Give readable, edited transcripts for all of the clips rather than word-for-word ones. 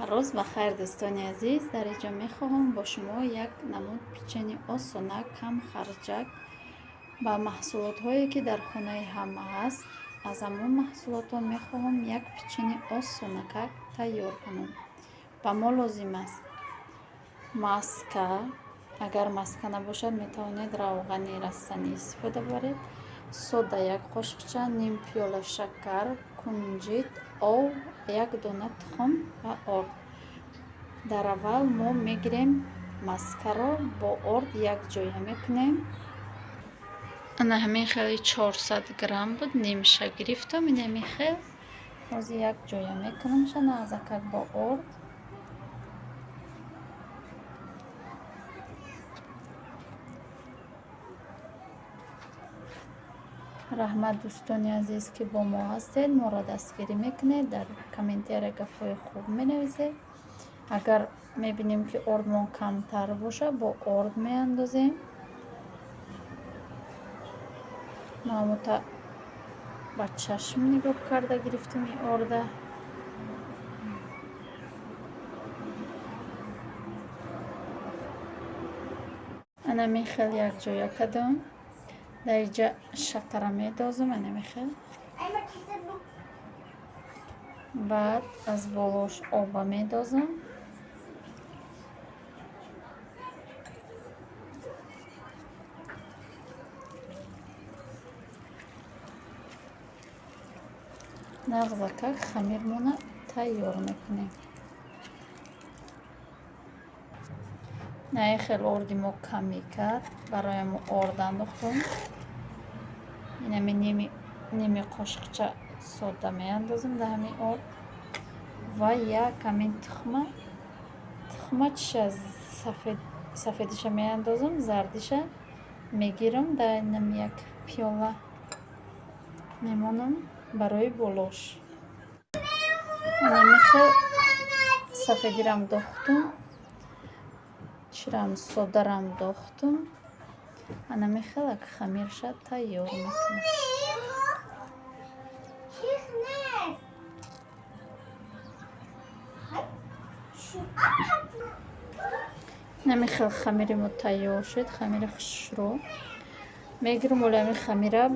روز بخیر دوستان عزیز، در اینجا میخواهم با شما یک نمود پیچنی آسان کم خرجک با محصولات هایی که در خانه همه هست از همون محصولات ها میخواهم یک پیچنی آسان تیار کنم. با ما لازم است ماسکه، اگر ماسکه نباشد میتوانید روغن رستنی استفاده برید، сода یک قاشقچه، نیم پیاله شکر، کنجد، آب، یک دانه تخم و آرد. در اول ما میگیریم ماسکه را با آرد یک جای میکنیم. انا همین خیلی 400 گرم بود، نیمشه گرفتم. این همین خیلی از یک جای میکنم شن از اکک با آرد. رحمت دوستانی عزیز که با ما هستید، ما را دستگیری میکنید، در کامنتاری گفای خوب مینویسید. اگر میبینیم که آردمان کمتر باشه با آرد میاندازیم. ما با چشم نگاه کرده گرفتیم این آرده. انا میخیل یک جای کدام در اینجا شکر میدازم. انا میخیل بعد از بالاش آب میدازم. نغزه خمیرمون تیار میکنیم. نه خیلی آردی ما کمی کرد، برای ما آرد انداختم. این همین نیمی قاشقچه сода میاندازم در همین آرد و یک همین تخمه چیش سفیدش میاندازم، زردش میگیرم در این یک پیاله میمونم برای بولوش. نمیخه سفیدی رم داختم، چرام сода رم داختم. انا میخوام خمیر شد تیار میکنم. نمیخوام خمیر ما تیار شد، خمیر خشرو میگیرم ولی همین خمیره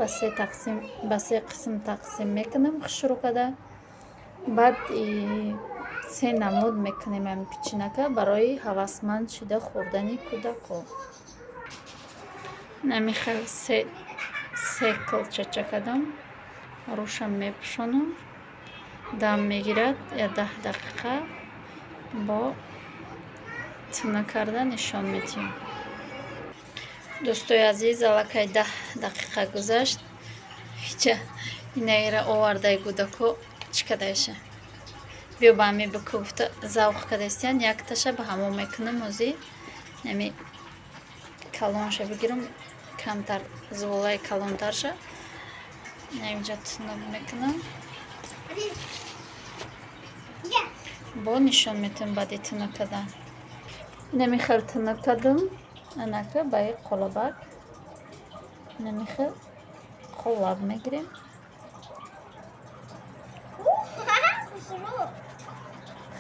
به سه قسم تقسیم میکنم خشرو کده. بعد سه نمود میکنیم همین پیچنکه برای هوسمند شده خوردنی کودک. نمیخوام سه کلچه کدم روشم میپوشانم. دم میگیرد یا 10 دقیقه با تنه کرده نشان میدیم. دوستای عزیز، الکی 10 دقیقه گذشت. اینه را آورده کودکو چکدهشه. بیا با همی بکوفت زوخ کدستین یک تشه به همون میکنم. اوزی نمی کلونشه بگیرم کمتر زولای کلون ترشه. اینجا تنه میکنم با نشان میتونم بعدی تنه کدن. نمیخواد تنه کدم انکه بای قلبک نمیخواد قلب میگیریم.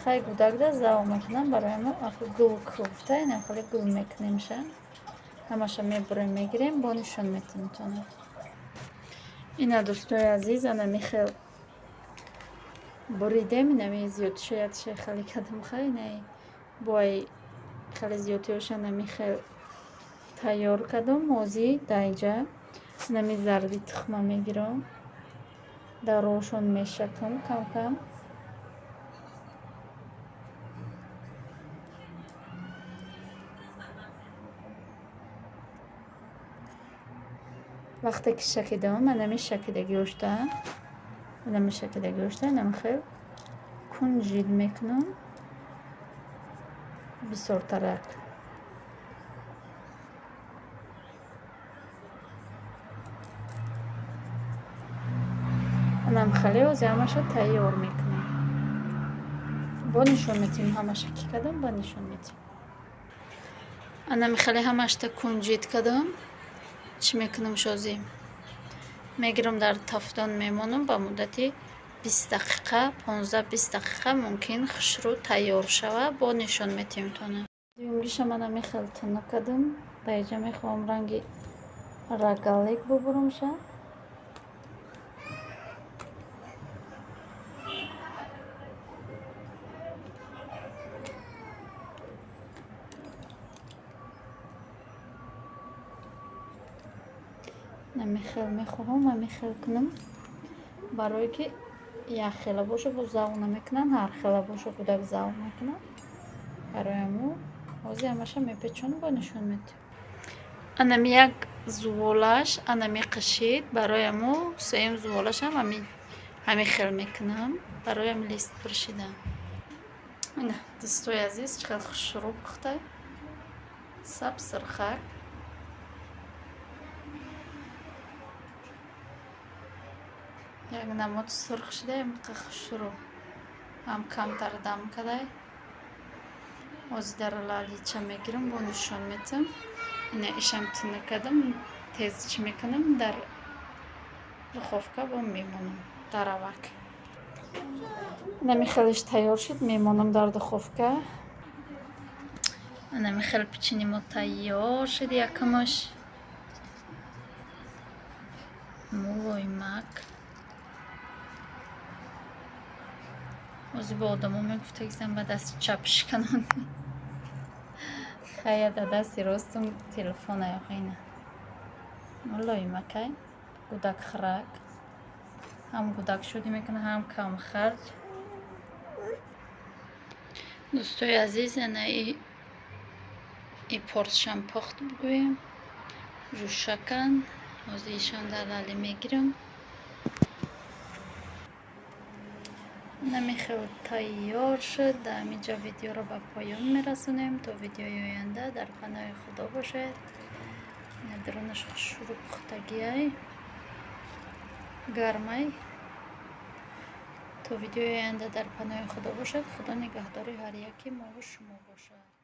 خیلی گودک ده زاو میکنم برای ما اخی گل کوفته. اینه خیلی گل میکنیم شن همشه میبریم میگیریم با نشان میتونم تونه. اینه دوستای عزیز، انا میخواد بریدم. اینه زیاد شاید خیلی کدم خیلی نه بای خیلی زیادی هاشه. نمیخواد تیار کدم موزی دایجا نمی زردی تخمه میگیرم در روشون میشکم کم کم. وقتی که شکیدم من نمی شکیده گوشته نمیخواد کنجد میکنم بسیار ترک. انم خیلی از همش تیار میکنم با نشون میتیم. همش کی کدام با نشون میتیم. انم خیلی همش تا کنجد کدام چی میکنم شازی میگیرم در تفتان میمونم با مدتی 20 дақиқа 15-20 дақиқа мумкин хушрӯ тайёр шава. Бо нишон метем тона. Дуюмгиша мана мехел тунук кадам. Даиҷа мехоҳам ранги рагалек бубурумша. намехел мехоҳам ва мехел кунам, барое ки як хела боша бо завқ намекунам, ҳар хела боша кӯдак завқ мекунам. Барояму ҳозир ҳамаша мепечонам, бо нишон метем. Анами як зуволаш, анами қишид, барояму сеюм зуволашам ҳамин хел мекунам, бароям лист пуршидам. Ина дӯстои азиз, чӣ қадр хушрӯ пухта, сабз сирхак. як намуд сурх шуда, ҳамқа хушрӯ, ҳам камтар дам кадай. ҳозир дар лалича мегирам, бо нишон метам. Ина ишам тунук кардам, тез чӣ мекунам, дар духовка бо мемонам дар авак. намехелиш тайёр шуд, мемонам дар духовка. намехел печени мо тайёр шуд, якамаш мулоимак. ҳозир бо одамо мегуфта ки зан ба дасти чап шиканон, хая да дасти ростум телефон аёхина. мулоимакай гудак хирак, ҳам гудак шудӣ мекуна, ҳам камхарҷ. дӯстои азиз, ана и портшам пухт бигӯем, жӯшакан. ҳозир ишам дар лалӣ мегирам. намехел тайёр шуд. Дар ҳаминҷо видеоро ба поён мерасонем. То видеои оянда, дар паноҳи худо бошед. дарунаш хушрӯ пухтагиай гармай. то видеои оянда, дар паноҳи худо бошед. худо нигаҳдори ҳар яки мо ва шумо бошад.